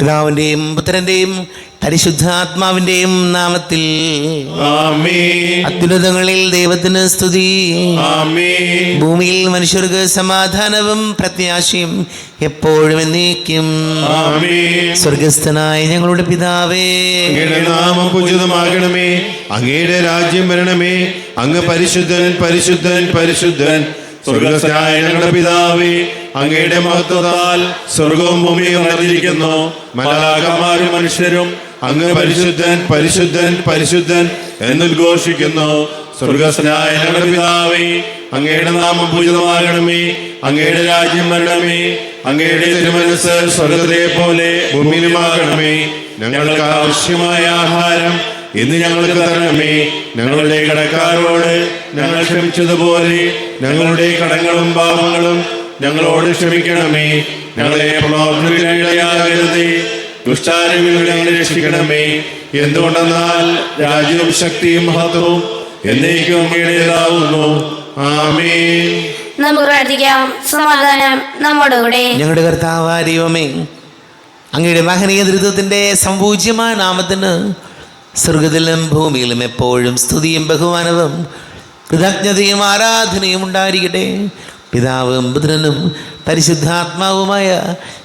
പിതാവിൻ്റെയും പുത്രൻ്റെയും പരിശുദ്ധാത്മാവിൻ്റെയും നാമത്തിൽ ആമേൻ. അത്യുന്നതങ്ങളിൽ ദൈവത്തിന് സ്തുതി. ആമേൻ. ഭൂമിയിൽ മനുഷ്യർക്ക് സമാധാനവും പ്രത്യാശയും എപ്പോഴും എന്നേക്കും. ആമേൻ. സ്വർഗസ്ഥനായ ഞങ്ങളുടെ പിതാവേ, അങ്ങയുടെ നാമം പൂജിതമാകണമേ. അങ്ങയുടെ രാജ്യം വരണമേ. അങ്ങ് പരിശുദ്ധൻ പരിശുദ്ധൻ പരിശുദ്ധൻ. സ്വർഗസ്ഥനായ ഞങ്ങളുടെ പിതാവേ, അങ്ങയുടെ മഹത്വത്താൽ സ്വർഗവും ഭൂമിയും നിറഞ്ഞിരിക്കുന്നു. മാലാഖമാരും മനുഷ്യരും അങ്ങ് പരിശുദ്ധൻ പരിശുദ്ധൻ പരിശുദ്ധൻ എന്നുദ്ഘോഷിക്കുന്നു. സ്വർഗസ്ഥനായ ഞങ്ങളുടെ പിതാവേ, അങ്ങയുടെ നാമം പൂജിതമാകണമേ. അങ്ങയുടെ രാജ്യം വരണമേ. അങ്ങയുടെ തിരുമനസ്സ് സ്വർഗത്തിലെ പോലെ ഭൂമിയിലുമാകണമേ. ഞങ്ങൾക്ക് ആവശ്യമായ ആഹാരം ഇന്ന് ഞങ്ങൾക്ക് തരണമേ. ഞങ്ങളുടെ കടക്കാരോട് ഞങ്ങൾ ക്ഷമിച്ചതുപോലെ ഞങ്ങളുടെ കടങ്ങളും പാപങ്ങളും ഞങ്ങളോട് ക്ഷമിക്കണമേ. ഞങ്ങളെ പ്രലോഭനത്തിനിടയാകരുതേ, ദുഷ്ടാരൂപിയിൽ ഞങ്ങളെ രക്ഷിക്കണമേ. എന്തുകൊണ്ടെന്നാൽ രാജ്യവും ശക്തിയും മഹത്വവും എന്നേക്കും അങ്ങയുടേതാവുന്നു. ആമേൻ. നമുക്ക് പ്രാർത്ഥിക്കാം. സമാധാനം നമ്മുടെ കൂടെ. ഞങ്ങളുടെ കർത്താവായ ദൈവമേ, അങ്ങയുടെ മഹനീയ ദൃത്വത്തിൻ്റെ സംപൂജ്യമായ നാമത്തിന് സ്വർഗത്തിലും ഭൂമിയിലും എപ്പോഴും സ്തുതിയും ബഹുമാനവും കൃതജ്ഞതയും ആരാധനയും ഉണ്ടായിരിക്കട്ടെ. പിതാവും പുത്രനും പരിശുദ്ധാത്മാവുമായ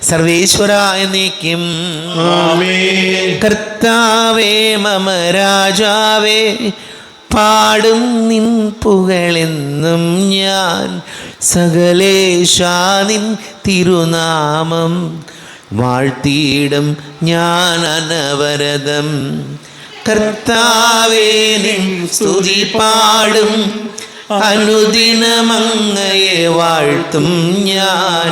സർവേശ്വര എന്നേക്കും. ആമേൻ. കർത്താവേ മമ രാജാവേ, പാടും നിൻ പുകളെന്നും ഞാൻ. സകലേശാ നിൻ തിരുനാമം വാഴ്ത്തിയിടും ഞാൻ അനവരതം. കർത്താവേ നിൻ സ്തുതി പാടും, അനുദിനമങ്ങയെ വാഴ്ത്തും ഞാൻ.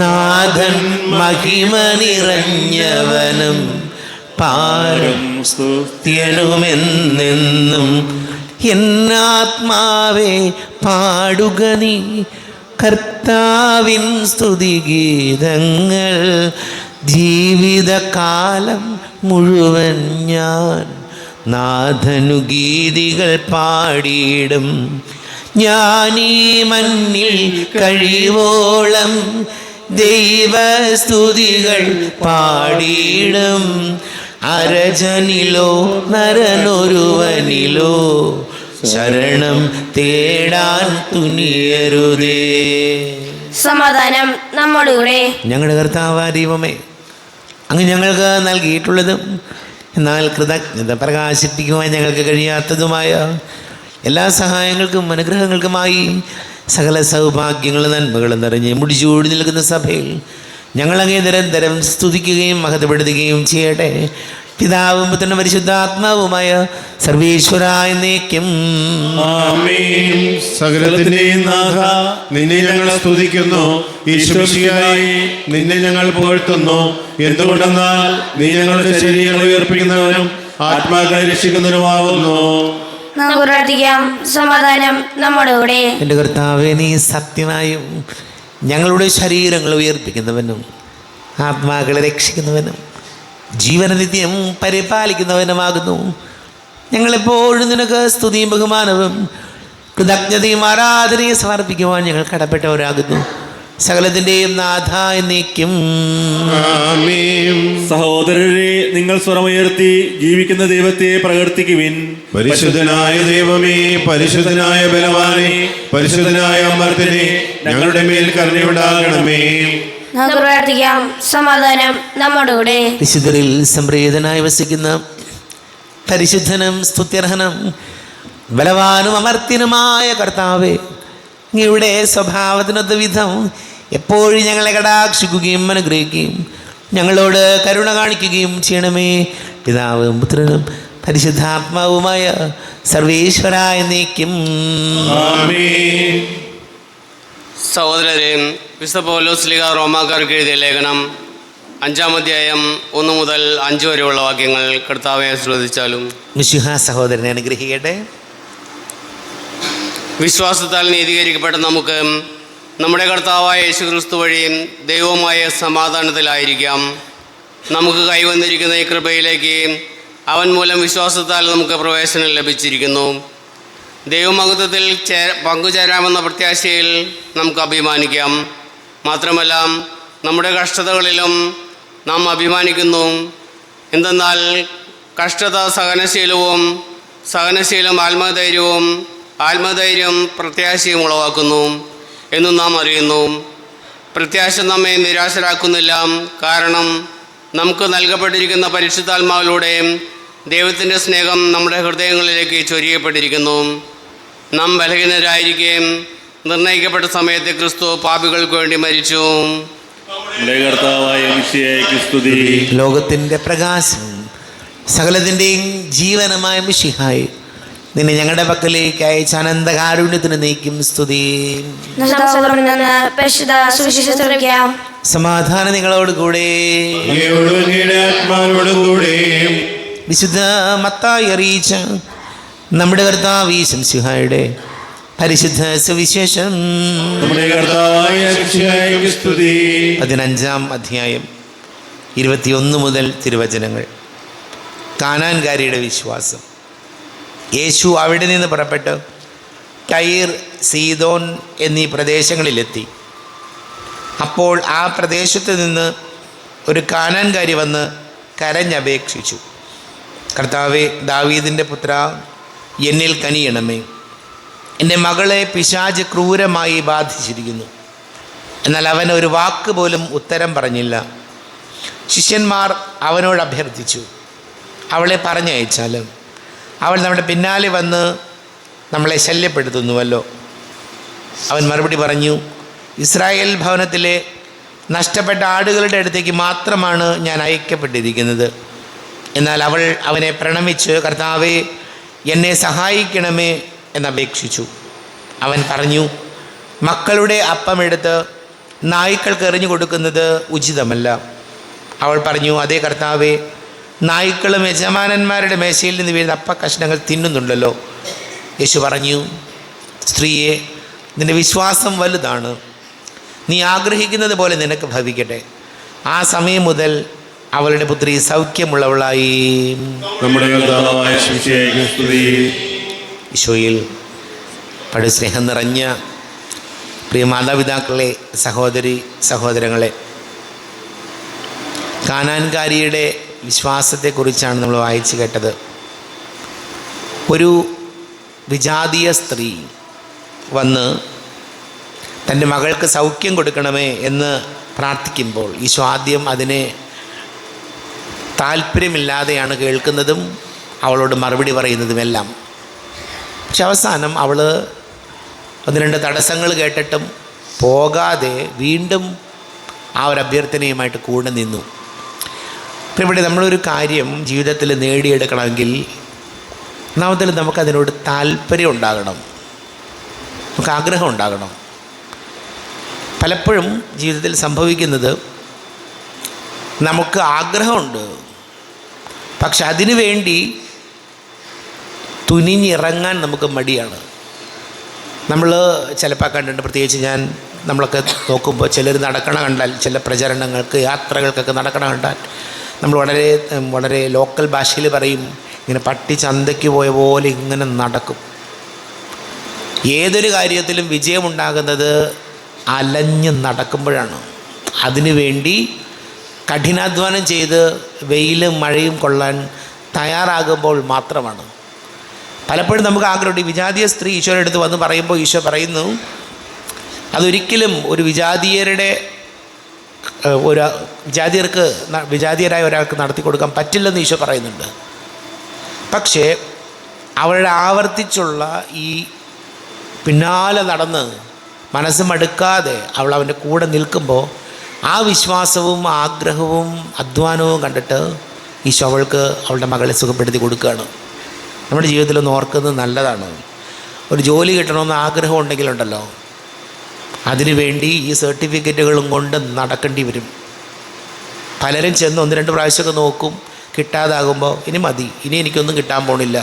നാഥൻ മഹിമ നിറഞ്ഞവനും പാടും സ്തുത്യനുമെന്നെന്നും. എന്നാത്മാവേ പാടുക നീ കർത്താവിൻ സ്തുതിഗീതങ്ങൾ. ജീവിതകാലം മുഴുവൻ ഞാൻ നാഥനു ഗീതികൾ പാടിയിടും. ഞാനീ മണ്ണിൽ കഴിവോളം ദൈവസ്തുതികൾ പാടിയിടും. അരജനിലോ നരനൊരുവനിലോ ശരണം തേടാൻ തുനിയരുതേ. സമാധാനം നമ്മുടെ കൂടെ. ഞങ്ങളുടെ കർത്താവായ ദൈവമേ, അങ്ങ് ഞങ്ങൾക്ക് നൽകിയിട്ടുള്ളതും എന്നാൽ കൃതജ്ഞത പ്രകാശിപ്പിക്കുവാൻ ഞങ്ങൾക്ക് കഴിയാത്തതുമായ എല്ലാ സഹായങ്ങൾക്കും അനുഗ്രഹങ്ങൾക്കുമായി സകല സൗഭാഗ്യങ്ങളും നന്മകളും നിറഞ്ഞ് മുടിച്ചൂടി നിൽക്കുന്ന സഭയിൽ ഞങ്ങളങ്ങേ നിരന്തരം സ്തുതിക്കുകയും മഹത്വപ്പെടുത്തുകയും ചെയ്യട്ടെ. പിതാവും പുത്രനും പരിശുദ്ധാത്മാവുമായ സർവേശ്വരായ എന്നേക്കും. ആമേൻ. സകലത്തിന്റെയും നാഥ, നിന്നെ ഞങ്ങൾ സ്തുതിക്കുന്നു. ഈശോമിശിഹായേ, നിന്നെ ഞങ്ങൾ പുകഴ്ത്തുന്നു. എന്തുകൊണ്ടെന്നാൽ നീ ഞങ്ങളുടെ ശരീരങ്ങൾ ഉയർപ്പിക്കുന്നവനും ആത്മാക്കളെ രക്ഷിക്കുന്നവനുമാകുന്നു. നമുക്ക് പ്രാർത്ഥിക്കാം. സമാധാനം നമ്മുടെ കൂടെ. എൻ്റെ കർത്താവേ, നീ സത്യമായും ഞങ്ങളുടെ ശരീരങ്ങൾ ഉയർപ്പിക്കുന്നവനും ആത്മാക്കളെ രക്ഷിക്കുന്നവനും ജീവനനിത്യം പരിപാലിക്കുന്നവനുമാകുന്നു. ഞങ്ങളെപ്പോഴും നിനക്ക് സ്തുതിയും ബഹുമാനവും കൃതജ്ഞതയും ആരാധനയും സമർപ്പിക്കുവാൻ ഞങ്ങൾ കടപ്പെട്ടവരാകുന്നു. സകലത്തിൻ്റെയും നാഥ എന്നേക്കും. ആമേൻ. സഹോദരരെ, നിങ്ങൾ സ്വരമുയർത്തി ജീവിക്കുന്ന ദൈവത്തെ പ്രകീർത്തിക്കുവിൻ. പരിശുദ്ധനായ ദൈവമേ, പരിശുദ്ധനായ ബലവാനേ, പരിശുദ്ധനായ അമർത്യനേ, ഞങ്ങളുടെ മേൽ കരുണയുണ്ടാകണമേ. നമുക്ക് പ്രാർത്ഥിക്കാം. സമാധാനം നമ്മുടെ കൂടെ. വിശുദ്ധരിൽ സംപ്രീതനായി വസിക്കുന്ന പരിശുദ്ധനും സ്തുത്യർഹനും ബലവാനും അമർത്യനുമായ കർത്താവേ, അങ്ങയുടെ സ്വഭാവത്തിനൊത്ത വിധം എപ്പോഴും ഞങ്ങളെ കടാക്ഷിക്കുകയും അനുഗ്രഹിക്കുകയും ഞങ്ങളോട് കരുണ കാണിക്കുകയും ചെയ്യണമേ. പിതാവും പുത്രനും പരിശുദ്ധാത്മാവുമായ സർവേശ്വരായ എന്നേക്കും. ആമേൻ. സഹോദരരെ, വിശുദ്ധ പൗലോസ് ശ്ലീഹ റോമാക്കാർക്ക് എഴുതിയ ലേഖനം 5-ാം അധ്യായം 1 മുതൽ 5 വരെയുള്ള വാക്യങ്ങൾ കർത്താവെ ആശീർവദിച്ചാലും. മിശിഹാ സഹോദരനെ അനുഗ്രഹിക്കട്ടെ. വിശ്വാസത്താൽ നീതീകരിക്കപ്പെട്ട നമുക്ക് നമ്മുടെ കർത്താവായ യേശുക്രിസ്തു വഴി ദൈവവുമായ സമാധാനത്തിലായിരിക്കാം. നമുക്ക് കൈവന്നിരിക്കുന്ന ഈ കൃപയിലേക്ക് അവൻ മൂലം വിശ്വാസത്താൽ നമുക്ക് പ്രവേശനം ലഭിച്ചിരിക്കുന്നു. ദൈവമഹത്വത്തിൽ പങ്കുചേരാമെന്ന പ്രത്യാശയിൽ നമുക്ക് അഭിമാനിക്കാം. മാത്രമല്ല, നമ്മുടെ കഷ്ടതകളിലും നാം അഭിമാനിക്കുന്നു. എന്തെന്നാൽ കഷ്ടത സഹനശീലവും, സഹനശീലം ആത്മധൈര്യവും, ആത്മധൈര്യം പ്രത്യാശയും ഉളവാക്കുന്നു എന്നും നാം അറിയുന്നു. പ്രത്യാശ നമ്മെ നിരാശരാക്കുന്നില്ല. കാരണം നമുക്ക് നൽകപ്പെട്ടിരിക്കുന്ന പരിശുദ്ധാത്മാവിലൂടെ ദൈവത്തിൻ്റെ സ്നേഹം നമ്മുടെ ഹൃദയങ്ങളിലേക്ക് ചൊരിയപ്പെട്ടിരിക്കുന്നു. നാം ബലഹീനരായിരിക്കുകയും നിർണയിക്കപ്പെട്ട സമയത്ത് ക്രിസ്തു പാപികൾക്ക് വേണ്ടി മരിച്ചു. നമ്മുടെ കർത്താവായ മിശിഹായ്ക്ക് സ്തുതി. ലോകത്തിൻ്റെ പ്രകാശം, സകലത്തിൻ്റെയും ജീവനമായ മിശിഹായി, നിന്നെ ഞങ്ങളുടെ പക്കലേക്ക് അയച്ച അനന്തകാരുണ്യത്തിന് നീക്കും സ്തുതി. പരിശുദ്ധ സുവിശേഷം ശ്രമിക്കാം. സമാധാനം നിങ്ങളോട് കൂടെ. ആത്മാവോടും കൂടെ. വിശുദ്ധ മത്തായി അറിയിച്ച നമ്മുടെ കർത്താവ് മിശിഹായുടെ പരിശുദ്ധ സുവിശേഷം. നമ്മുടെ കർത്താവായ മിശിഹായ്ക്ക് സ്തുതി. 15-ാം അധ്യായം 21 മുതൽ തിരുവചനങ്ങൾ. കാനാൻകാരിയുടെ വിശ്വാസം. യേശു അവിടെ നിന്ന് പുറപ്പെട്ട് ടൈർ, സീദോൻ എന്നീ പ്രദേശങ്ങളിലെത്തി. അപ്പോൾ ആ പ്രദേശത്ത് നിന്ന് ഒരു കാനാൻകാരി വന്ന് കരഞ്ഞപേക്ഷിച്ചു, കർത്താവേ, ദാവീദിൻ്റെ പുത്ര, എന്നിൽ കനിയണമേ. എൻ്റെ മകളെ പിശാച് ക്രൂരമായി ബാധിച്ചിരിക്കുന്നു. എന്നാൽ അവൻ ഒരു വാക്ക് പോലും ഉത്തരം പറഞ്ഞില്ല. ശിഷ്യന്മാർ അവനോട് അഭ്യർത്ഥിച്ചു, അവളെ പറഞ്ഞയച്ചാലും അവൾ നമ്മുടെ പിന്നാലെ വന്ന് നമ്മളെ ശല്യപ്പെടുത്തുന്നുവല്ലോ. അവൻ മറുപടി പറഞ്ഞു, ഇസ്രായേൽ ഭവനത്തിലെ നഷ്ടപ്പെട്ട ആടുകളുടെ അടുത്തേക്ക് മാത്രമാണ് ഞാൻ അയക്കപ്പെട്ടിരിക്കുന്നത്. എന്നാൽ അവൾ അവനെ പ്രണമിച്ച്, കർത്താവേ, എന്നെ സഹായിക്കണമേ എന്നപേക്ഷിച്ചു. അവൻ പറഞ്ഞു, മക്കളുടെ അപ്പമെടുത്ത് നായ്ക്കൾക്ക് എറിഞ്ഞു കൊടുക്കുന്നത് ഉചിതമല്ല. അവൾ പറഞ്ഞു, അതേ കർത്താവേ, നായ്ക്കളും യജമാനന്മാരുടെ മേശയിൽ നിന്ന് വീഴുന്ന അപ്പക്കഷ്ണങ്ങൾ തിന്നുന്നുണ്ടല്ലോ. യേശു പറഞ്ഞു, സ്ത്രീയെ, നിന്റെ വിശ്വാസം വലുതാണ്, നീ ആഗ്രഹിക്കുന്നത് പോലെ നിനക്ക് ഭവിക്കട്ടെ. ആ സമയം മുതൽ അവളുടെ പുത്രി സൗഖ്യമുള്ളവളായി. നമ്മുടെ കർത്താവായ മിശിഹായ്ക്ക് സ്തുതി. ഈശോയിൽ പഴയ സ്നേഹം നിറഞ്ഞ പ്രിയ മാതാപിതാക്കളെ, സഹോദരി സഹോദരങ്ങളെ, കാനാൻകാരിയുടെ വിശ്വാസത്തെക്കുറിച്ചാണ് നമ്മൾ വായിച്ചു കേട്ടത്. ഒരു വിജാതീയ സ്ത്രീ വന്ന് തൻ്റെ മകൾക്ക് സൗഖ്യം കൊടുക്കണമേ എന്ന് പ്രാർത്ഥിക്കുമ്പോൾ ഈശോ ആദ്യം അതിനെ താല്പര്യമില്ലാതെയാണ് കേൾക്കുന്നതും അവളോട് മറുപടി പറയുന്നതുമെല്ലാം. പക്ഷെ അവസാനം അവൾ 1-2 തടസ്സങ്ങൾ കേട്ടിട്ടും പോകാതെ വീണ്ടും ആ ഒരു അഭ്യർത്ഥനയുമായിട്ട് കൂടെ നിന്നു. ഇവിടെ നമ്മളൊരു കാര്യം ജീവിതത്തിൽ നേടിയെടുക്കണമെങ്കിൽ ഒന്നാമത്തിൽ നമുക്കതിനോട് താല്പര്യം ഉണ്ടാകണം, നമുക്ക് ആഗ്രഹം ഉണ്ടാകണം. പലപ്പോഴും ജീവിതത്തിൽ സംഭവിക്കുന്നത്, നമുക്ക് ആഗ്രഹമുണ്ട്, പക്ഷെ അതിനു വേണ്ടി തുനിഞ്ഞിറങ്ങാൻ നമുക്ക് മടിയാണ്. നമ്മൾ ചിലപ്പോൾ കണ്ടിട്ടുണ്ട്, പ്രത്യേകിച്ച് നമ്മളൊക്കെ നോക്കുമ്പോൾ ചിലർ നടക്കണ കണ്ടാൽ, ചില പ്രചരണങ്ങൾക്ക് യാത്രകൾക്കൊക്കെ നടക്കണ കണ്ടാൽ നമ്മൾ വളരെ ലോക്കൽ ഭാഷയിൽ പറയും, ഇങ്ങനെ പട്ടി ചന്തയ്ക്ക് പോയ പോലെ ഇങ്ങനെ നടക്കും. ഏതൊരു കാര്യത്തിലും വിജയമുണ്ടാകുന്നത് അലഞ്ഞ് നടക്കുമ്പോഴാണ്. അതിനുവേണ്ടി കഠിനാധ്വാനം ചെയ്ത് വെയിലും മഴയും കൊള്ളാൻ തയ്യാറാകുമ്പോൾ മാത്രമാണ്. പലപ്പോഴും നമുക്ക് ആഗ്രഹമുണ്ട്. ഈ വിജാതീയ സ്ത്രീ ഈശോയുടെ അടുത്ത് വന്ന് പറയുമ്പോൾ ഈശോ പറയുന്നു, അതൊരിക്കലും ഒരു വിജാതീയരായ ഒരാൾക്ക് നടത്തി കൊടുക്കാൻ പറ്റില്ലെന്ന് ഈശോ പറയുന്നുണ്ട്. പക്ഷേ അവളുടെ ആവർത്തിച്ചുള്ള ഈ പിന്നാലെ നടന്ന് മനസ്സ് മടുക്കാതെ അവൾ അവൻ്റെ കൂടെ നിൽക്കുമ്പോൾ ആ വിശ്വാസവും ആഗ്രഹവും അധ്വാനവും കണ്ടിട്ട് ഈശോ അവളുടെ മകളെ സുഖപ്പെടുത്തി കൊടുക്കുകയാണ്. നമ്മുടെ ജീവിതത്തിലൊന്ന് ഓർക്കുന്നത് നല്ലതാണ്. ഒരു ജോലി കിട്ടണമെന്ന് ആഗ്രഹം ഉണ്ടെങ്കിലുണ്ടല്ലോ, അതിനുവേണ്ടി ഈ സർട്ടിഫിക്കറ്റുകളും കൊണ്ട് നടക്കേണ്ടി വരും. പലരും ചെന്ന് 1-2 പ്രാവശ്യമൊക്കെ നോക്കും, കിട്ടാതാകുമ്പോൾ ഇനി മതി, ഇനി എനിക്കൊന്നും കിട്ടാൻ പോണില്ല.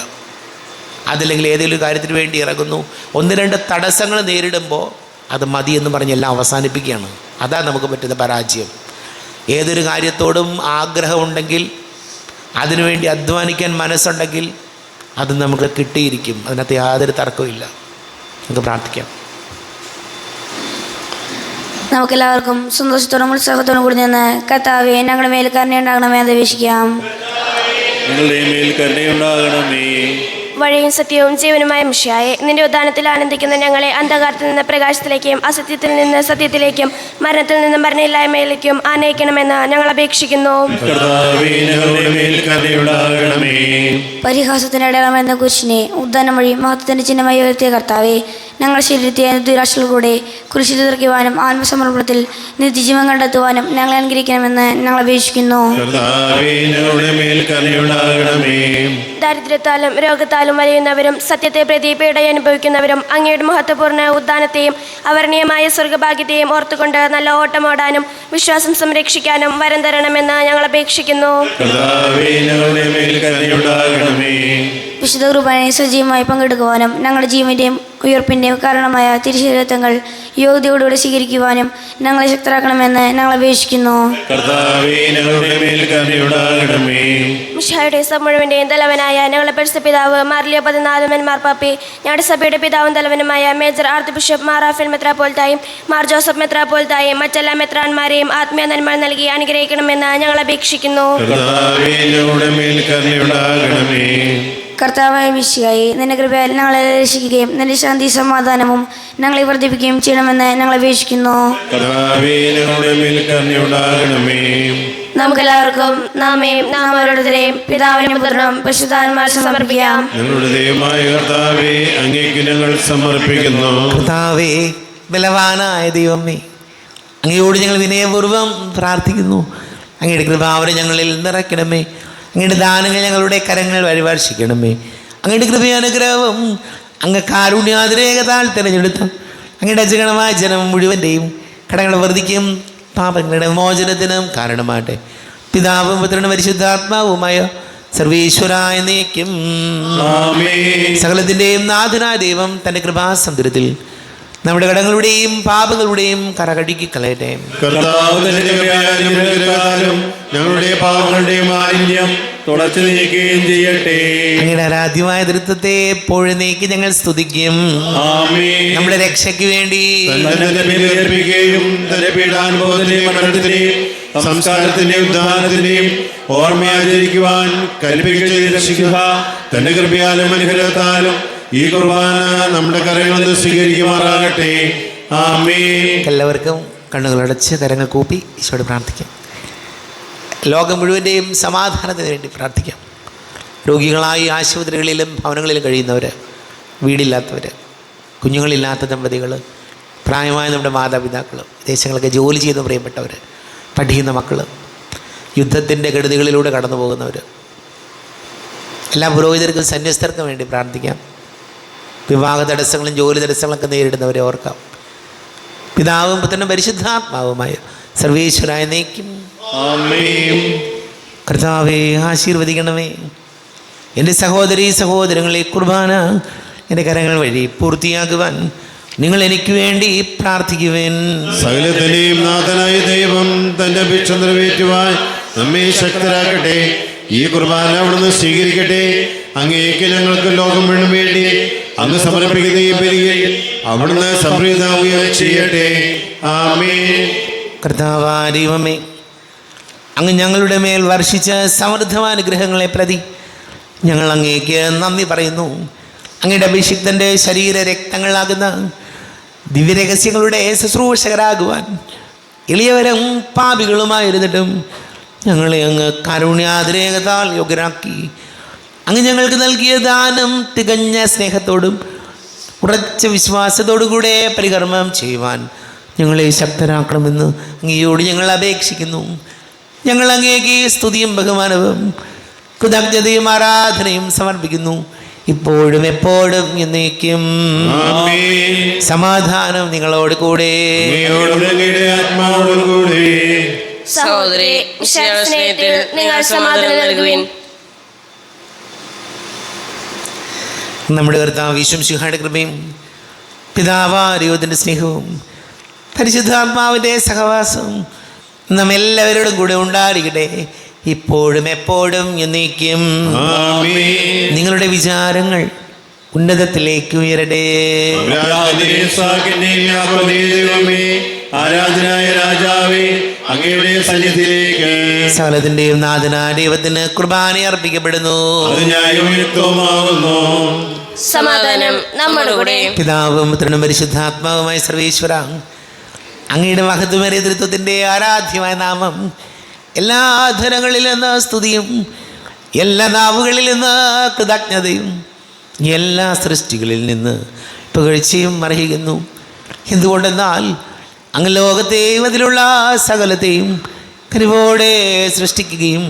അതില്ലെങ്കിൽ ഏതെങ്കിലും കാര്യത്തിന് വേണ്ടി ഇറങ്ങുന്നു, 1-2 തടസ്സങ്ങൾ നേരിടുമ്പോൾ അത് മതി എന്ന് പറഞ്ഞ് എല്ലാം അവസാനിപ്പിക്കുകയാണ്. അതാണ് നമുക്ക് പറ്റുന്ന പരാജയം. ഏതൊരു കാര്യത്തോടും ആഗ്രഹമുണ്ടെങ്കിൽ, അതിനുവേണ്ടി അധ്വാനിക്കാൻ മനസ്സുണ്ടെങ്കിൽ അത് നമുക്ക് കിട്ടിയിരിക്കും. അതിനകത്ത് യാതൊരു തർക്കവും ഇല്ല. നമുക്ക് പ്രാർത്ഥിക്കാം. നമുക്കെല്ലാവർക്കും സന്തോഷത്തോടും ഉത്സാഹത്തോടും കൂടി നിന്ന് കർത്താവെ ഞങ്ങളുടെ മേൽ കരുണയുണ്ടാകണമേ എന്ന് അപേക്ഷിക്കാം. ഞങ്ങളുടെ മേൽ കരുണയുണ്ടാകണമേ. വഴിയും സത്യവും ജീവനുമായ മിശിഹായെ, നിന്റെ ഉദ്ധാനത്തിൽ ആനന്ദിക്കുന്ന ഞങ്ങളെ അന്ധകാരത്തിൽ നിന്ന് പ്രകാശത്തിലേക്കും അസത്യത്തിൽ നിന്ന് സത്യത്തിലേക്കും മരണത്തിൽ നിന്ന് മരണമില്ലായ്മയിലേക്കും ആനയിക്കണമെന്ന് ഞങ്ങൾ അപേക്ഷിക്കുന്നു. കർത്താവേ, ഞങ്ങളുടെ മേൽ കരുണയുണ്ടാകണമേ. പരിഹാസത്തിന് അടയാളമെന്ന കുരിശിനെ ഉദ്ധാനം വഴി മഹത്വത്തിന്റെ ചിഹ്നമായി ഉയർത്തിയ കർത്താവെ, ഞങ്ങൾ ശരീരത്തെ ദുരാശകളിലൂടെ കുരിശിൽ തീർക്കുവാനും ആത്മസമർപ്പണത്തിൽ നിത്യജീവൻ കണ്ടെത്തുവാനും ഞങ്ങളെ അനുഗ്രഹിക്കണമെന്ന് ഞങ്ങൾ അപേക്ഷിക്കുന്നു. കർത്താവേ, ഞങ്ങളുടെ മേൽ കരുണയുണ്ടാകണമേ. ദാരിദ്ര്യത്താലും രോഗത്താലും വലയുന്നവരും സത്യത്തെ പ്രതി പീഡ അനുഭവിക്കുന്നവരും അങ്ങയുടെ മഹത്വപൂർണ്ണ ഉദ്ധാനത്തെയും അവർണീയമായ സ്വർഗഭാഗ്യത്തെയും ഓർത്തുകൊണ്ട് നല്ല ഓട്ടമോടാനും വിശ്വാസം സംരക്ഷിക്കാനും വരം തരണമെന്ന് ഞങ്ങൾ അപേക്ഷിക്കുന്നു. കർത്താവേ, ഞങ്ങളുടെ മേൽ കരുണയുണ്ടാകണമേ. വിശുദ്ധ കുർബാനയെ സജീവമായി പങ്കെടുക്കുവാനും ഞങ്ങളുടെ ജീവന്റെയും ഉയർപ്പിന്റെയും കാരണമായ തിരുശരീരത്വങ്ങൾ യോഗ്യതയോടുകൂടി സ്വീകരിക്കുവാനും ഞങ്ങളെ ശക്തരാക്കണമെന്ന് ഞങ്ങൾ അപേക്ഷിക്കുന്നു. കർത്താവേ, ഞങ്ങളുടെ മേൽ കരുണയുണ്ടാകണമേ. മിശിഹായുടെ സഭ മുഴുവൻ്റെയും തലവനായ ഞങ്ങളുടെ പരിശുദ്ധ പിതാവ് മാർലിയോ 14 മാർപ്പാപ്പി, ഞങ്ങളുടെ സഭയുടെ പിതാവും തലവനുമായ major archbishop Mar Raphael മെത്രാപ്പോലിത്തായും മാർ ജോസഫ് മെത്രാപ്പോലിത്തായും മറ്റെല്ലാ മെത്രാന്മാരെയും ആത്മീയ നന്മ നൽകി അനുഗ്രഹിക്കണമെന്ന് ഞങ്ങൾ അപേക്ഷിക്കുന്നു. കർത്താവേ, ഞങ്ങളുടെ മേൽ കരുണയുണ്ടാകണമേ. കർത്താവായ മിശിഹായെ, നിന്റെ കൃപയാൽ ഞങ്ങളെ രക്ഷിക്കുകയും നിന്റെ ശാന്തി സമാധാനവും ഞങ്ങളെ വർദ്ധിപ്പിക്കുകയും ചെയ്യണമെന്ന് ഞങ്ങൾ അപേക്ഷിക്കുന്നു. കർത്താവേ, ഞങ്ങളുടെ മേൽ കരുണയുണ്ടാകണമേ. നമുക്കെല്ലാവർക്കും നാമേയും നാം ഓരോരുത്തരെയും പിതാവിനും പുത്രനും പരിശുദ്ധാത്മാവിനും സമർപ്പിക്കാം. ഞങ്ങളുടെ ദൈവമായ കർത്താവേ, അങ്ങേക്ക് ഞങ്ങൾ സമർപ്പിക്കുന്നു. കർത്താവേ, ബലവാനായ ദൈവമേ, അങ്ങയോട് ഞങ്ങൾ വിനയപൂർവ്വം പ്രാർത്ഥിക്കുന്നു. അങ്ങയുടെ കൃപാവരം ഞങ്ങളിൽ നിറയ്ക്കണമേ. അങ്ങയുടെ ദാനങ്ങൾ ഞങ്ങളുടെ കരങ്ങൾ വഴിവർഷിക്കണമേ. അങ്ങയുടെ കൃപയാനുഗ്രഹവും അങ്ങ് കാരുണ്യാതിരേകതാൽ തിരഞ്ഞെടുത്ത അങ്ങയുടെ അജഗണമായ ജനം മുഴുവൻ്റെയും കടങ്ങളുടെ വർദ്ധിക്കും പാപങ്ങളുടെ മോചനത്തിനും കാരണമാട്ടെ. പിതാവും പുത്രനും പരിശുദ്ധാത്മാവുമായ സർവേശ്വരായ നീക്കും സകലത്തിൻ്റെയും നാഥനായ ദൈവം തൻ്റെ കൃപാസമുദ്രത്തിൽ നമ്മുടെ കടങ്ങളുടെയും പാപങ്ങളുടെയും കറകഴുകി കളയട്ടെ. കർത്താവ് തന്റെ കൃപയാലും അനുഗ്രഹത്താലും ഞങ്ങളുടെ പാപങ്ങളുടെയും മാലിന്യം തുടച്ചു നീക്കുകയും ചെയ്യട്ടെ. അങ്ങയുടെ ആരാധ്യമായ ദൃത്വത്തെ എപ്പോഴും നീക്കി ഞങ്ങൾ സ്തുതിക്കും. ആമേൻ. നമ്മുടെ രക്ഷയ്ക്ക് വേണ്ടി തന്നെ ബലിയർപ്പിക്കുകയും തന്റെ പീഡാനുഭവത്തിന്റെയും മരണത്തിന്റെയും സംസ്കാരത്തിന്റെയും ഉദ്ധാനത്തിന്റെയും ഓർമ്മയാചരിക്കുവാൻ കൽപ്പിക്കുകയും രക്ഷിക്കുക. തന്റെ കൃപയാലും അനുഗ്രഹത്താലും ഈ കുർബാന നമ്മുടെ കരങ്ങളിൽ സ്വീകരിക്കുമാറാകട്ടെ. ആമേൻ. എല്ലാവർക്കും കണ്ണുകളടച്ച് കരങ്ങൾ കൂപ്പി ഈശോയോട് പ്രാർത്ഥിക്കാം. ലോകം മുഴുവൻ്റെയും സമാധാനത്തിന് വേണ്ടി പ്രാർത്ഥിക്കാം. രോഗികളായി ആശുപത്രികളിലും ഭവനങ്ങളിലും കഴിയുന്നവർ, വീടില്ലാത്തവർ, കുഞ്ഞുങ്ങളില്ലാത്ത ദമ്പതികൾ, പ്രായമായ നമ്മുടെ മാതാപിതാക്കൾ, വിദേശങ്ങളൊക്കെ ജോലി ചെയ്യുന്ന പ്രിയപ്പെട്ടവർ, പഠിക്കുന്ന മക്കൾ, യുദ്ധത്തിൻ്റെ കെടുതികളിലൂടെ കടന്നു പോകുന്നവർ, എല്ലാ പുരോഹിതർക്കും സന്യസ്തർക്കും വേണ്ടി പ്രാർത്ഥിക്കാം. വിവാഹ തടസ്സങ്ങളും ജോലി തടസ്സങ്ങളൊക്കെ നേരിടുന്നവരെ ഓർക്കാം. പിതാവും പുത്രനും പരിശുദ്ധാത്മാവുമായ സർവേശ്വരായ നീക്കും. ആമേൻ. കർത്താവെ, ആശീർവദിക്കണമേ. എൻ്റെ സഹോദരീ സഹോദരങ്ങളെ, കുർബാന എൻ്റെ കരങ്ങൾ വഴി പൂർത്തിയാക്കുവാൻ നിങ്ങൾ എനിക്ക് വേണ്ടി പ്രാർത്ഥിക്കുവേൻ. സകലത്തിന്റെയും നാഥനായ ദൈവം തന്റെ അപേക്ഷ നിറവേറ്റുവാൻ നമ്മെ ശക്തരാക്കട്ടെ. ഈ കുർബാന അവിടുന്ന് സ്വീകരിക്കട്ടെ. അങ്ങേക്ക് ഞങ്ങൾക്ക് ലോകം മുഴുവൻ വേണ്ടി അങ്ങ് സമർപ്പിക്കുന്ന ഈ ബലിയിൽ അവിടുന്ന് സംപ്രീതമാവുകയും ചെയ്യട്ടെ. ആമേൻ. കർത്താവായ ദൈവമേ, അങ്ങ് ഞങ്ങളുടെ മേൽ വർഷിച്ച സമൃദ്ധമാനുഗ്രഹങ്ങളെ പ്രതി ഞങ്ങൾ അങ്ങേക്ക് നന്ദി പറയുന്നു. അങ്ങയുടെ അഭിഷിക്തൻ്റെ ശരീര രക്തങ്ങളാകുന്ന ദിവ്യരഹസ്യങ്ങളുടെ ശുശ്രൂഷകരാകുവാൻ എളിയവരും പാപികളുമായിരുന്നിട്ടും ഞങ്ങളെ അങ്ങ് കാരുണ്യാതിരേകതാൽ യോഗ്യരാക്കി. അങ്ങ് ഞങ്ങൾക്ക് നൽകിയ ദാനം തികഞ്ഞ സ്നേഹത്തോടും ഉറച്ച വിശ്വാസത്തോടു കൂടെ പരികർമ്മം ചെയ്യുവാൻ ഞങ്ങളെ ശക്തരാക്കണമെന്ന് അങ്ങയോട് ഞങ്ങൾ അപേക്ഷിക്കുന്നു. ഞങ്ങൾ അങ്ങേക്ക് സ്തുതിയും ബഹുമാനവും കൃതജ്ഞതയും ആരാധനയും സമർപ്പിക്കുന്നു, ഇപ്പോഴും എപ്പോഴും എന്നേക്കും. ആമേൻ. സമാധാനം നിങ്ങളോട് കൂടെ. ആത്മാവോടും കൂടെ. സഹോദരി സ്നേഹത്തിൽ നിങ്ങൾ സമാധാനം നൽകുവിൻ. നമ്മുടെ കർത്താവ് ഈശോമിശിഹായുടെ കൃപയും പിതാവായ ദൈവത്തിൻ്റെ സ്നേഹവും പരിശുദ്ധാത്മാവിൻ്റെ സഹവാസവും നമ്മെല്ലാവരോടും കൂടെ ഉണ്ടായിരിക്കട്ടെ, ഇപ്പോഴും എപ്പോഴും എന്നേക്കും. ആമേൻ. നിങ്ങളുടെ വിചാരങ്ങൾ ഉന്നതത്തിലേക്ക് ഉയരട്ടെ. ആരാധനായ രാജാവേ, അങ്ങയുടെ സന്നിധിയിലേക്ക് സകലത്തിന്റെയും നാഥനായ ദൈവത്തിന് കുർബാന അർപ്പിക്കപ്പെടുന്നു. അത് ന്യായയുക്തമാകുന്നു. സമാധാനം നമ്മുടെ കൂടെ. പിതാവും പുത്രനും പരിശുദ്ധാത്മാവുമായ സർവേശ്വര, അങ്ങയുടെ മഹത്വമേറിയ തൃത്വത്തിൻ്റെ ആരാധ്യമായ നാമം എല്ലാ ധനങ്ങളിൽ നിന്ന് സ്തുതിയും എല്ലാ നാവുകളിൽ നിന്ന് കൃതജ്ഞതയും എല്ലാ സൃഷ്ടികളിൽ നിന്ന് പുകഴ്ചയും അർഹിക്കുന്നു. എന്തുകൊണ്ടെന്നാൽ അങ്ങ് ലോകത്തെയും അതിലുള്ള സകലത്തെയും കനിവോടെ സൃഷ്ടിക്കുകയും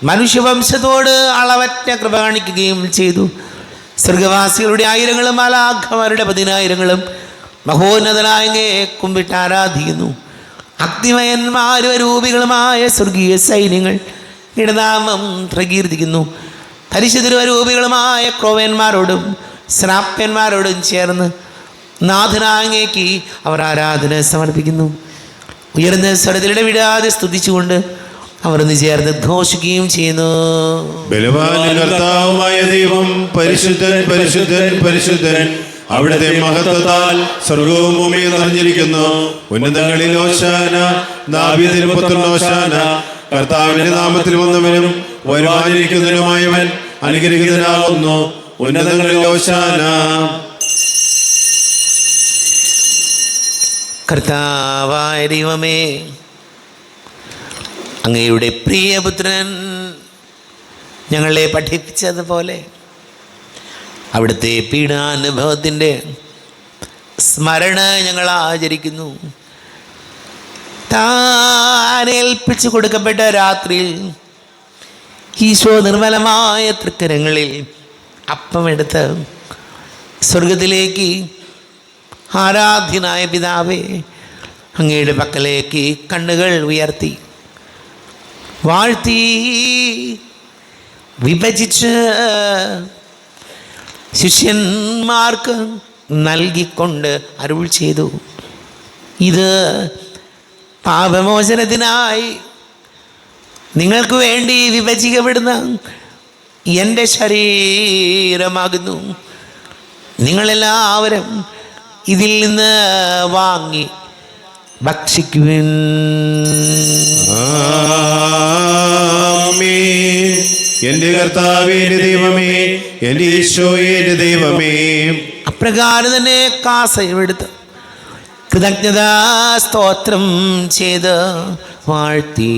മനുഷ്യവംശത്തോട് അളവറ്റ കൃപ കാണിക്കുകയും ചെയ്തു. സ്വർഗവാസികളുടെ ആയിരങ്ങളും മാലാഖമാരുടെ 10,000-ങ്ങളും മഹോന്നതനായ കുമ്പിട്ട് ആരാധിക്കുന്നു. അഗ്നിമയന്മാരും അരൂപികളുമായ സ്വർഗീയ സൈന്യങ്ങൾ ഇടനാമം പ്രകീർത്തിക്കുന്നു. പരിശുദ്ധരൂപികളുമായ ക്രോവന്മാരോടും ശ്രാപ്യന്മാരോടും ചേർന്ന് നാഥനാങ്ങേക്ക് അവർ ആരാധന സമർപ്പിക്കുന്നു. ഉയർന്ന സ്വരത്തിലിട വിടാതെ സ്തുതിച്ചുകൊണ്ട് അവർ ഒന്ന് ചേർന്ന് ഘോഷിക്കുകയും ചെയ്യുന്നു. ബലവാനും കർത്താവുമായ ദൈവം പരിശുദ്ധൻ, പരിശുദ്ധൻ, പരിശുദ്ധൻ. അവിടുത്തെ മഹത്വത്താൽ സ്വർഗവും ഭൂമിയും നിറഞ്ഞിരിക്കുന്നു. ഉന്നതങ്ങളിൽ ഓശാന, ദാവീദിന്റെ പുത്രൻ ഓശാന. കർത്താവിന്റെ നാമത്തിൽ വന്നവനും വരുവാനിരിക്കുന്നതിനുമായവൻ അനുഗ്രഹീതനാകുന്നു. ഉന്നതങ്ങളിൽ ഓശാന. കർത്താവായ ദൈവമേ, അങ്ങയുടെ പ്രിയപുത്രൻ ഞങ്ങളെ പഠിപ്പിച്ചതുപോലെ അവിടുത്തെ പീഡാനുഭവത്തിൻ്റെ സ്മരണ ഞങ്ങൾ ആചരിക്കുന്നു. താൻ ഏൽപ്പിച്ചു കൊടുക്കപ്പെട്ട രാത്രിയിൽ ഈശോ നിർമ്മലമായ തൃക്കരങ്ങളിൽ അപ്പമെടുത്ത് സ്വർഗത്തിലേക്ക് ആരാധ്യനായ പിതാവേ, അങ്ങയുടെ പക്കലേക്ക് കണ്ണുകൾ ഉയർത്തി വാഴ്ത്തി വിഭജിച്ച് ശിഷ്യന്മാർക്ക് നൽകിക്കൊണ്ട് അരുൾ ചെയ്തു, ഇത് പാപമോചനത്തിനായി നിങ്ങൾക്ക് വേണ്ടി വിഭജിക്കപ്പെടുന്ന എൻ്റെ ശരീരമാകുന്നു. നിങ്ങളെല്ലാവരും ഇതിൽ നിന്ന് വാങ്ങി ഭക്ഷിക്കുവിൻ. ആമേൻ. എന്റെ കർത്താവേ, എന്റെ ദൈവമേ, എന്റെ ഈശോയേ, എന്റെ ദൈവമേ. അപ്രകാരം തന്നെ കാസയെടുത്ത് കൃതജ്ഞതാ സ്തോത്രം ചെയ്ത് വാഴ്ത്തി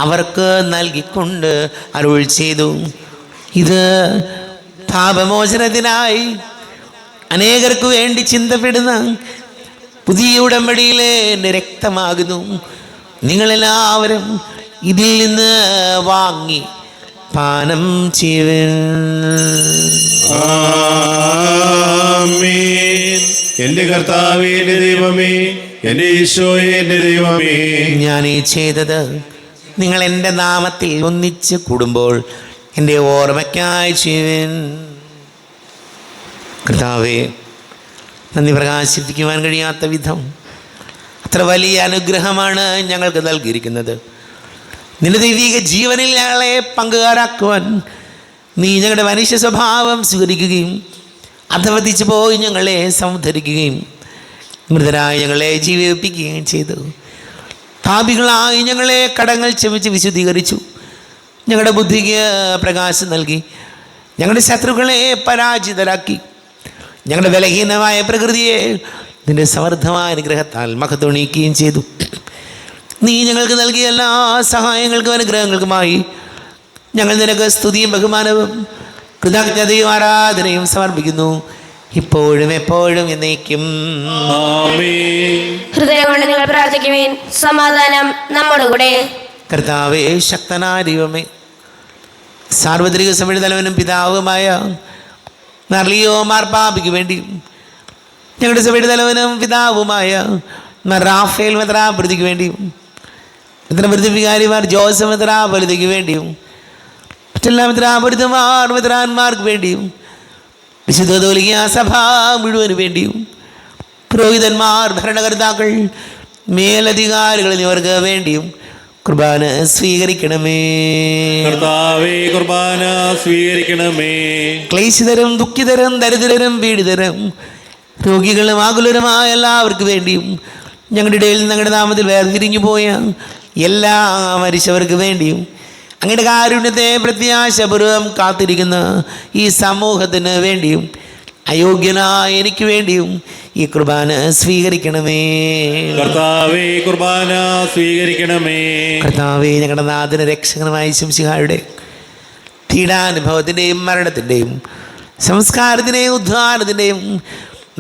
അവർക്ക് നൽകിക്കൊണ്ട് അരുൾ ചെയ്തു, ഇത് പാപമോചനത്തിനായി അനേകർക്ക് വേണ്ടി ചിന്തപ്പെടുന്ന പുതിയ ഉടമ്പടിയിലെ എൻ്റെ രക്തമാകുന്നു. നിങ്ങളെല്ലാവരും ഇതിൽ നിന്ന് വാങ്ങി പാനം ചെയ്യുവിൻ. ആമേൻ. എന്റെ കർത്താവേ, എന്റെ ദൈവമേ, എന്റെ ഈശോയേ, എന്റെ ദൈവമേ. ഞാൻ ഈ ചെയ്തത് നിങ്ങൾ എൻ്റെ നാമത്തിൽ ഒന്നിച്ച് കൂടുമ്പോൾ എൻ്റെ ഓർമ്മയ്ക്കായി ചെയ്യുവിൻ. കർത്താവേ, നന്ദി പ്രകാശിപ്പിക്കുവാൻ കഴിയാത്ത വിധം അത്ര വലിയ അനുഗ്രഹമാണ് ഞങ്ങൾക്ക് നൽകിയിരിക്കുന്നത്. നിന്റെ ദൈവിക ജീവനിൽ ഞങ്ങളെ പങ്കുകാരാക്കുവാൻ നീ ഞങ്ങളുടെ മനുഷ്യ സ്വഭാവം സ്വീകരിക്കുകയും അധവധിച്ചു പോയി ഞങ്ങളെ സമുദ്ധരിക്കുകയും മൃതരായി ഞങ്ങളെ ജീവിപ്പിക്കുകയും ചെയ്തു. പാപികളായി ഞങ്ങളെ കടങ്ങൾ ക്ഷമിച്ച് വിശുദ്ധീകരിച്ചു. ഞങ്ങളുടെ ബുദ്ധിക്ക് പ്രകാശം നൽകി ഞങ്ങളുടെ ശത്രുക്കളെ പരാജിതരാക്കി. ഞങ്ങളുടെ ബലഹീനമായ പ്രകൃതിയെ നിന്റെ സമൃദ്ധമായ അനുഗ്രഹത്താൽ മഹത്വണിക്കുകയും ചെയ്തു. നീ ഞങ്ങൾക്ക് നൽകിയ എല്ലാ സഹായങ്ങൾക്കും അനുഗ്രഹങ്ങൾക്കുമായി ഞങ്ങൾ നിനക്ക് സ്തുതിയും ബഹുമാനവും കൃതജ്ഞതയും ആരാധനയും സമർപ്പിക്കുന്നു, ഇപ്പോഴും എപ്പോഴും എന്നേക്കും. ഹൃദയം കൊണ്ട് നിങ്ങൾ പ്രാർത്ഥിക്കുവിൻ. സമാധാനം നമ്മുടെ കൂടെ. കർത്താവേ, ശക്തനായ ദൈവമേ, സാർവത്രിക സഭയുടെ തലവനും പിതാവുമായ നർലിയോ മാർപ്പാപ്പിക്ക് വേണ്ടിയും ഞങ്ങളുടെ സഭയുടെ തലവനും പിതാവുമായ റാഫേൽ മെത്രാപ്പൊലീത്തയ്ക്ക് വേണ്ടിയും മെത്രാപ്പൊലീത്തവികാരിമാർ ജോസഫ് മെത്രാപ്പൊലീത്തയ്ക്ക് വേണ്ടിയും മറ്റെല്ലാ മെത്രാന്മാർക്ക് വേണ്ടിയും വിശുദ്ധ കത്തോലിക്കാ സഭ മുഴുവന് വേണ്ടിയും പുരോഹിതന്മാർ, ഭരണകർത്താക്കൾ, മേലധികാരികൾ എന്നിവർക്ക് വേണ്ടിയും കുർബാന സ്വീകരിക്കണമേ. കർത്താവേ, കുർബാന സ്വീകരിക്കണമേ. ക്ലേശിതരും ദുഃഖിതരും ദരിദ്രരും പീഡിതരും രോഗികളും ആകുലരുമായ എല്ലാവർക്കും വേണ്ടിയും ഞങ്ങളുടെ ഇടയിൽ ഞങ്ങളുടെ നാമത്തിൽ വേർതിരിഞ്ഞു പോയ എല്ലാ മരിച്ചവർക്ക് വേണ്ടിയും അങ്ങയുടെ കാരുണ്യത്തെ പ്രത്യാശപൂർവ്വം കാത്തിരിക്കുന്ന ഈ സമൂഹത്തിന് വേണ്ടിയും അയോഗ്യനായ എനിക്ക് വേണ്ടിയും ഈ കുർബാന സ്വീകരിക്കണമേ. കർത്താവേ കുർബാന സ്വീകരിക്കണമേ. കർത്താവേ, ഞങ്ങളുടെ നാഥന രക്ഷകനുമായ ശംസിഹായുടെ പീഡാനുഭവത്തിൻ്റെയും മരണത്തിൻ്റെയും സംസ്കാരത്തിൻ്റെയും ഉദ്ധാനത്തിൻ്റെയും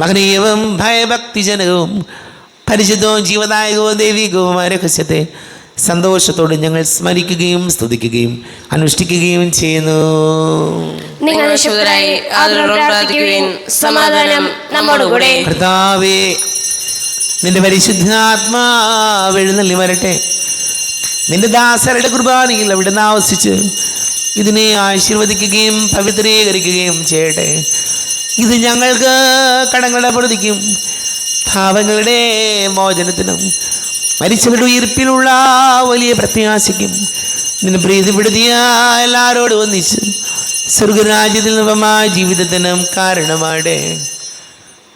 മഹനീയവും ഭയഭക്തിജനകവും പരിശുദ്ധവും ജീവദായകവും ദൈവികവുമായ രഹസ്യത്തെ സന്തോഷത്തോടെ ഞങ്ങൾ സ്മരിക്കുകയും സ്തുതിക്കുകയും അനുഷ്ഠിക്കുകയും ചെയ്യുന്നു. നിങ്ങൾ നിശബ്ദരായി ആദരവോടെ പ്രാർത്ഥിക്കുവിൻ. സമാധാനം നമ്മോടുകൂടെ. കർത്താവേ, നിന്റെ പരിശുദ്ധാത്മാവ് എഴുന്നള്ളി വരട്ടെ. നിന്റെ ദാസരുടെ കുർബാനയിൽ അവിടുന്ന് ആവസിച്ച് ഇതിനെ ആശീർവദിക്കുകയും പവിത്രീകരിക്കുകയും ചെയ്യട്ടെ. ഇത് ഞങ്ങൾക്ക് കടങ്ങളുടെ പൊറുതിക്കും പാപങ്ങളുടെ മോചനത്തിനും മരിച്ചവരുടെ ഉയിർപ്പിലുള്ള വലിയ പ്രത്യാശയ്ക്കും നിന്നെ പ്രീതിപ്പെടുത്തിയ എല്ലാവരോടും ഒന്നിച്ച് സ്വർഗരാജ്യത്തിൽ നിറമായ ജീവിതത്തിനും കാരണമാടെ.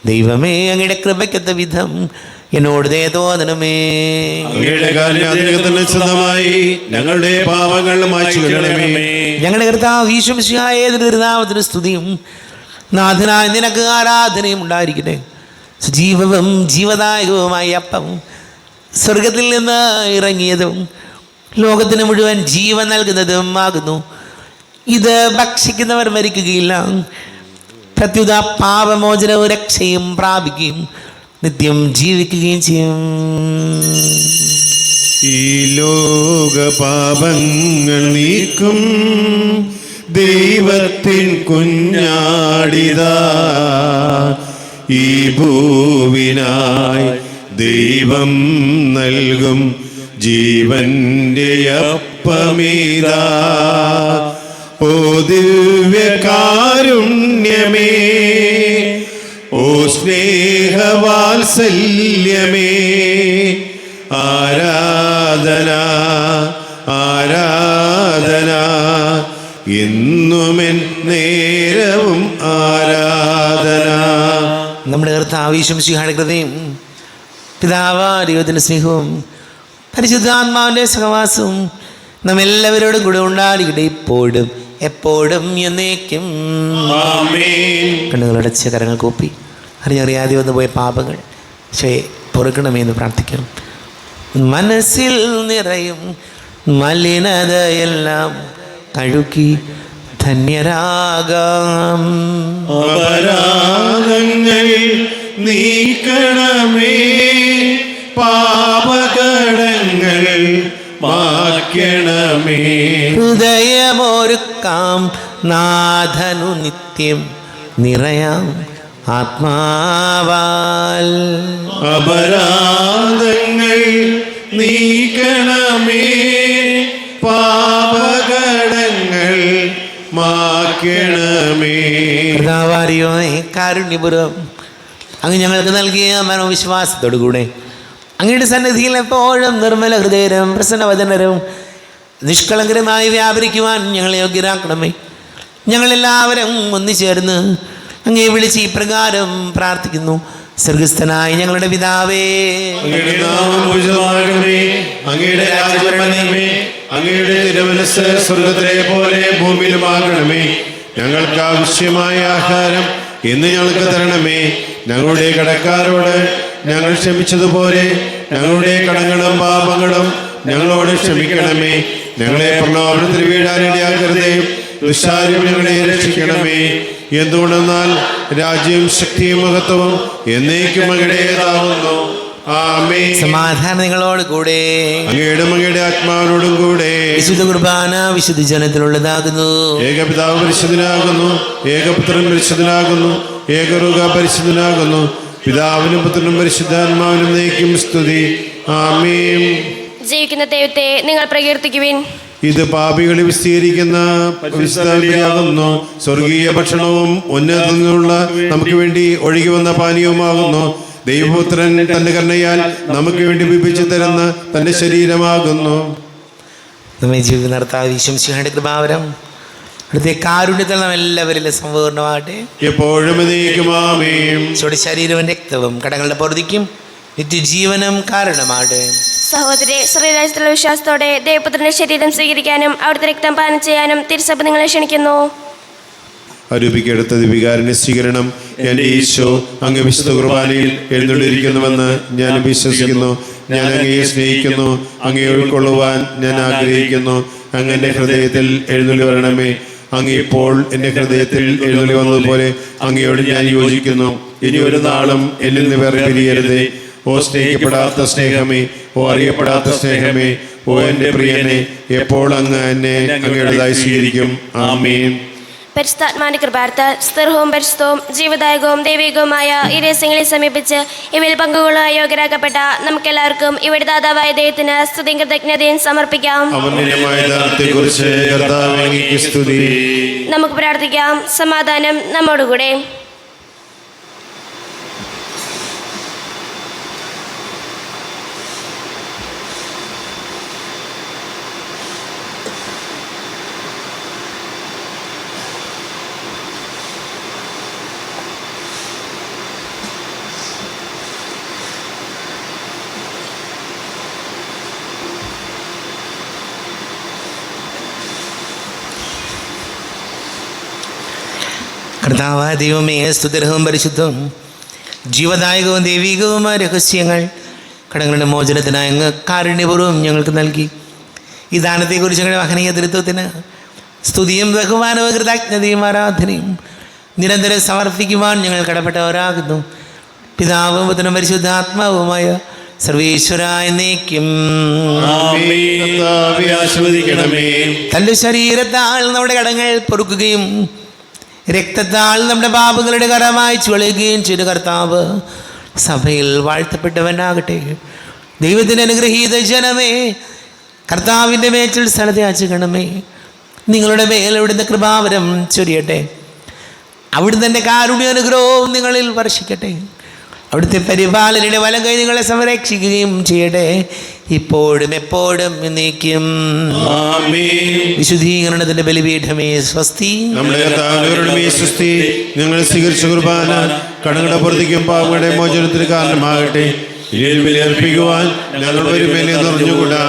ദൈവമേ, അങ്ങയുടെ കൃപയ്ക്കൊത്ത വിധം എന്നോട് ദയ തോന്നണമേ. അങ്ങയുടെ കാരുണ്യത്തിന് സ്വന്തമായി ഞങ്ങളുടെ പാപങ്ങൾ മായ്ച്ചു കളയണമേ. ഞങ്ങളുടെ കർത്താവ് ഈശോ മിശിഹായ തിരുനാമത്തിന് സ്തുതിയും നാഥനായ നിനക്ക് ആരാധനയും ഉണ്ടായിരിക്കട്ടെ. സജീവവും ജീവദായകവുമായ അപ്പം സ്വർഗത്തിൽ നിന്ന് ഇറങ്ങിയതും ലോകത്തിന് മുഴുവൻ ജീവൻ നൽകുന്നതും ആകുന്നു. ഇത് ഭക്ഷിക്കുന്നവർ മരിക്കുകയില്ല, പ്രത്യുത പാപമോചനവും രക്ഷയും പ്രാപിക്കുകയും നിത്യം ജീവിക്കുകയും ചെയ്യും. ഈ ലോക പാപങ്ങൾ നീക്കും ദൈവത്തിൻ കുഞ്ഞാടിതാ, ഈ ഭൂവിനായി ദൈവം നൽകും ജീവന്റെ അപ്പമീതാ. ഓ ദിവ്യകാരുണ്യമേ, ഓ സ്നേഹവാത്സല്യമേ, ആരാധന ആരാധന എന്നുമെൻ നേരവും ആരാധന. നമ്മുടെ കർത്താവ് ഈശോ മിശിഹായുടെ കൃപയും പിതാവായ ദൈവത്തിൻ്റെ സ്നേഹവും പരിശുദ്ധാത്മാവിൻ്റെ സഹവാസവും നമ്മെല്ലാവരോടും കൂടെ ഉണ്ടായിരിക്കട്ടെ, ഇപ്പോഴും എപ്പോഴും എന്നേക്കും. കണ്ണുകളടച്ച് കരങ്ങൾ കൂപ്പി അറിയാതെ വന്നു പോയ പാപങ്ങൾ പൊറുക്കണമേ എന്ന് പ്രാർത്ഥിക്കണം. മനസ്സിൽ നിറയും മലിനതയെല്ലാം കഴുകി ധന്യരാകാം. അപരാധങ്ങൾ നീക്കണമേ, പാപകടങ്ങൾ മായ്ക്കണമേ. ഹൃദയമൊരുക്കാം നാഥനു നിത്യം നിറയാം ആത്മാവാൽ. അപരാധങ്ങൾ നീക്കണമേ, പാപകടങ്ങൾ മായ്ക്കണമേ. കർത്താവാരിയോ കാരുണ്യപൂർവ്വം അങ്ങ് ഞങ്ങൾക്ക് നൽകിയ മനോവിശ്വാസത്തോടുകൂടെ അങ്ങയുടെ സന്നിധിയിൽ എപ്പോഴും നിർമ്മല ഹൃദയരും പ്രസന്നവദനരും നിഷ്കളങ്കരമായി വ്യാപരിക്കുവാൻ ഞങ്ങളെ യോഗ്യരാക്കണമേ. ഞങ്ങളെല്ലാവരും ഒന്നുചേർന്ന് അങ്ങേ വിളിച്ച് ഇപ്രകാരം പ്രാർത്ഥിക്കുന്നു. സ്വർഗസ്ഥനായ ഞങ്ങളുടെ പിതാവേ, അങ്ങയുടെ നാമം പൂജിതമാകണമേ, അങ്ങയുടെ രാജ്യം വരണമേ, അങ്ങയുടെ തിരുമനസ്സ് സ്വർഗ്ഗത്തിലെ പോലെ ഭൂമിയിലുമാകണമേ. ഞങ്ങൾക്ക് ആവശ്യമായ ആഹാരം ഇന്ന് ഞങ്ങൾക്ക് തരണമേ. ഞങ്ങളുടെ കടക്കാരോട് ഞങ്ങൾ ക്ഷമിച്ചതുപോലെ ഞങ്ങളുടെ കടങ്ങളും പാപങ്ങളും ഞങ്ങളോട് ക്ഷമിക്കണമേ. ഞങ്ങളെ പ്രലോഭനത്തിൽ വീഴാനിടയാക്കരുതേ, ദുഷ്ടാരൂപിൽ ഞങ്ങളെ രക്ഷിക്കണമേ. എന്തുകൊണ്ടെന്നാൽ രാജ്യവും ശക്തിയും മഹത്വവും എന്നേക്കും അങ്ങയുടേതാവുന്നു. ആമേൻ. സമാധാനം നിങ്ങളോട് കൂടെ, അങ്ങയുടെ ആത്മാവിനോടും കൂടെ. വിശുദ്ധ കുർബാന വിശുദ്ധ ജനത്തിലുള്ളതാകുന്നു. ഏകപിതാവ് പരിശുദ്ധനാകുന്നു, ഏകപുത്രൻ പരിശുദ്ധനാകുന്നു, ഏകരൂഹ പരിശുദ്ധനാകുന്നു. പിതാവിനും പുത്രനും പരിശുദ്ധാത്മാവിനും എന്നേക്കും സ്തുതി. ആമേൻ. ജീവിക്കുന്ന ദൈവത്തെ നിങ്ങൾ പ്രകീർത്തിക്കുവിൻ. ഇത് പാപികളെ വിസ്തീരിക്കുന്ന പരിശുദ്ധാത്മാവാകുന്നു. സ്വർഗീയ ഭക്ഷണവും ഉന്നതത്തിൽ നിന്നുള്ള നമുക്ക് വേണ്ടി ഒഴുകി വന്ന പാനീയവുമാകുന്നു. ദൈവപുത്രൻ തന്റെ കരുണയാൽ നമുക്ക് വേണ്ടി വിഭജിച്ചു തരുന്ന തന്റെ ശരീരമാകുന്നു. നമ്മെ ജീവിതം നടത്താതെ ഈശോമിശിഹായുടെ കൃപാവരം അവിടുത്തെ കാരുണ്യത്തിൽ നാം എല്ലാവരിലും സമ്പൂർണ്ണമാകട്ടെ, എപ്പോഴും എന്നേക്കും. ആമേൻ. ഈശോയുടെ ശരീരവും രക്തവും കടങ്ങളുടെ പൊറുതിക്കും നിത്യജീവനം കാരണമാകട്ടെ. സഹോദരി, ശ്രീരാജ്യത്തിലുള്ള വിശ്വാസത്തോടെ ദൈവപുത്രന്റെ ശരീരം സ്വീകരിക്കാനും അവിടുത്തെ രക്തം പാനം ചെയ്യാനും തിരുസഭ നിങ്ങളെ ക്ഷണിക്കുന്നു. അരൂപിക്കെടുത്ത വികാരനെ സ്വീകരണം. എൻ്റെ ഈശോ അങ്ങ് വിശുദ്ധ കുർബാനയിൽ എഴുന്നള്ളിയിരിക്കുന്നുവെന്ന് ഞാൻ വിശ്വസിക്കുന്നു. ഞാൻ അങ്ങയെ സ്നേഹിക്കുന്നു. അങ്ങയെ ഉൾക്കൊള്ളുവാൻ ഞാൻ ആഗ്രഹിക്കുന്നു. അങ്ങ് എൻ്റെ ഹൃദയത്തിൽ എഴുന്നള്ളി വരണമേ. അങ്ങ് ഇപ്പോൾ എൻ്റെ ഹൃദയത്തിൽ എഴുന്നള്ളി വന്നതുപോലെ അങ്ങയോട് ഞാൻ യോജിക്കുന്നു. ഇനി ഒരു നാളും എന്നിൽ നിന്ന് വേർപിരിയരുതേ. ഓ സ്നേഹിക്കപ്പെടാത്ത സ്നേഹമേ, ഓ അറിയപ്പെടാത്ത സ്നേഹമേ, ഓ എൻ്റെ പ്രിയനെ, എപ്പോൾ അങ്ങ് എന്നെ അങ്ങയുടേതായി സ്വീകരിക്കും. ആമേൻ. പരിശുദ്ധാത്മാവിന്റെ കൃപാർത്താൽ സ്ഥിരവും പരിശുദ്ധവും ജീവദായകവും ദൈവികവുമായ ഈ രഹസ്യങ്ങളെ സമീപിച്ച് ഇവയിൽ പങ്കുകൊള്ളുവാൻ യോഗ്യരാക്കപ്പെട്ട നമുക്കെല്ലാവർക്കും ഇവിടെ ദാതാവായ ദൈവത്തിന് സ്തുതിയും കൃതജ്ഞതയും സമർപ്പിക്കാം. നമുക്ക് പ്രാർത്ഥിക്കാം. സമാധാനം നമ്മോടുകൂടെ. കർത്താവായ ദൈവമേ, സ്തുതിർഹവും പരിശുദ്ധവും ജീവദായകവും ദൈവികവുമായ രഹസ്യങ്ങൾ കടങ്ങളുടെ മോചനത്തിനായി അങ്ങ് കാരുണ്യപൂർവ്വം ഞങ്ങൾക്ക് നൽകി. ഈ ദാനത്തെക്കുറിച്ച് ഞങ്ങളുടെ മഹനീയ തൃത്വത്തിന് സ്തുതിയും ബഹുമാനവും കൃതജ്ഞതയും ആരാധനയും നിരന്തരം സമർപ്പിക്കുവാൻ ഞങ്ങൾ കടപ്പെട്ടവരാകുന്നു. പിതാവും പുത്രനും പരിശുദ്ധാത്മാവുമായ സർവേശ്വരായ എന്നേക്കും. തൻ്റെ ശരീരത്താൽ നമ്മുടെ കടങ്ങൾ പൊറുക്കുകയും രക്തത്താൽ നമ്മുടെ പാപങ്ങളുടെ കരമായി ചുളയുകയും ചെയ്ത കർത്താവ് സഭയിൽ വാഴ്ത്തപ്പെട്ടവനാകട്ടെ. ദൈവത്തിൻ്റെ അനുഗ്രഹീത ജനമേ, കർത്താവിൻ്റെ മേച്ചിൽ സ്ഥലത്തെ അച്ചുകണമേ. നിങ്ങളുടെ മേൽ അവിടുന്ന് കൃപാവരം ചൊരിയട്ടെ. അവിടുന്ന് എൻ്റെ കാരുണ്യാനുഗ്രഹവും നിങ്ങളിൽ വർഷിക്കട്ടെ. അവിടുത്തെ പരിപാലനയുടെ വലം കൈ നിങ്ങളെ സംരക്ഷിക്കുകയും ചെയ്യട്ടെ, ഇപ്പോഴും എപ്പോഴും എന്നേക്കും. വിശുദ്ധീകരണത്തിന്റെ ബലിപീഠമേ സ്വസ്തി. ഞങ്ങൾ സ്വീകരിച്ച കുർബാന കടങ്ങളുടെ പുറത്തേക്കും പാവങ്ങളുടെ മോചനത്തിന് കാരണമാകട്ടെ. ബലിയർപ്പിക്കുവാൻ ഞങ്ങൾ ഒരു മേലെ നിറഞ്ഞുകൂടാ.